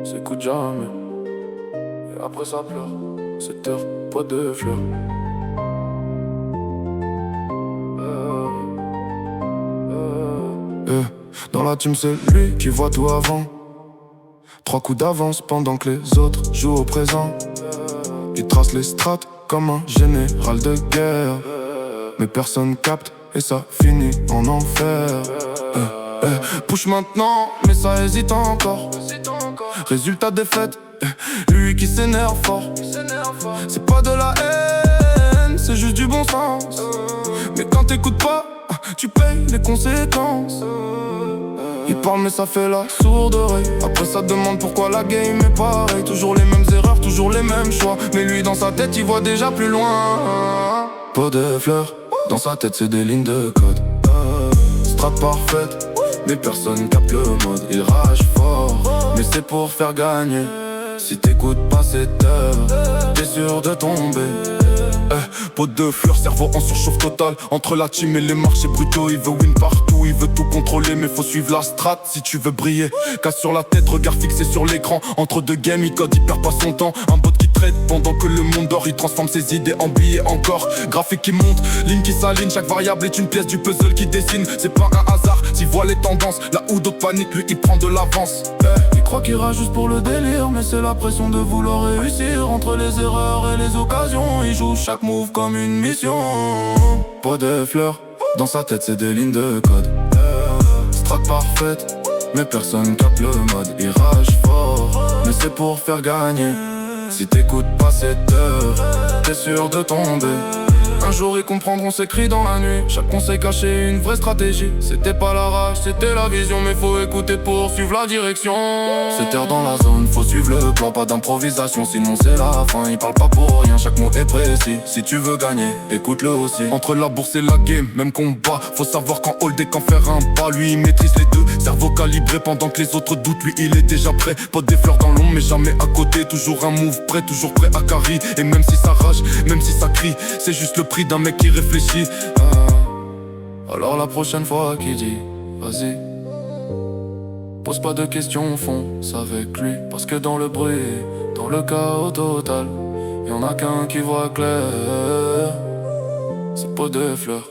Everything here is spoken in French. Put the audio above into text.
s'écoute jamais. Et après ça pleure, 7 heures, pas de fleurs. Dans la team c'est lui qui voit tout avant. 3 coups d'avance pendant que les autres jouent au présent. Il trace les strates comme un général de guerre. Mais personne capte et ça finit en enfer. Push maintenant, mais ça hésite encore. Résultat défaite, lui qui s'énerve fort. C'est pas de la haine, c'est juste du bon sens. Mais quand t'écoutes pas, tu payes les conséquences. Il parle mais ça fait la sourde oreille. Après ça demande pourquoi la game est pareille. Toujours les mêmes erreurs, toujours les mêmes choix. Mais lui dans sa tête il voit déjà plus loin. Pot de fleurs, dans sa tête c'est des lignes de code. Strat parfaite, mais personne capte le mode. Il rage fort, mais c'est pour faire gagner. Si t'écoutes pas cette heure, t'es sûr de tomber. Pot de fleurs, cerveau en surchauffe totale. Entre la team et les marchés brutaux, il veut win partout, il veut tout contrôler. Mais faut suivre la strat si tu veux briller. Casse sur la tête, regard fixé sur l'écran. Entre deux games, il code, il perd pas son temps. Un bot qui trade pendant que le monde dort. Il transforme ses idées en billets encore. Graphique qui monte, ligne qui s'aligne. Chaque variable est une pièce du puzzle qui dessine. C'est pas un hasard, s'il voit les tendances. Là où d'autres paniquent, lui il prend de l'avance. Il croit qu'il ira juste pour le délire, mais c'est la pression de vouloir réussir. Entre les erreurs et les occasions, il joue chaque move comme une mission. Pot de fleurs, dans sa tête c'est des lignes de code. Strat parfaite, mais personne capte le mode. Il rage fort, mais c'est pour faire gagner. Si t'écoutes pas cette heure, t'es sûr de tomber. Un jour ils comprendront ces cris dans la nuit. Chaque conseil cachait une vraie stratégie. C'était pas la rage, c'était la vision. Mais faut écouter pour suivre la direction. C'est terre dans la zone, faut suivre le plan. Pas d'improvisation, sinon c'est la fin. Il parle pas pour rien, chaque mot est précis. Si tu veux gagner, écoute-le aussi. Entre la bourse et la game, même combat. Faut savoir quand hold et quand faire un pas. Lui il maîtrise les deux, cerveau calibré. Pendant que les autres doutent, lui il est déjà prêt. Pas des fleurs dans l'ombre mais jamais à côté. Toujours un move prêt, toujours prêt à carry. Et même si ça rage, même si ça crie, c'est juste le prix d'un mec qui réfléchit. Alors la prochaine fois qui dit vas-y, pose pas de questions, fonce avec lui. Parce que dans le bruit, dans le chaos total, y'en a qu'un qui voit clair. C'est pot de fleurs.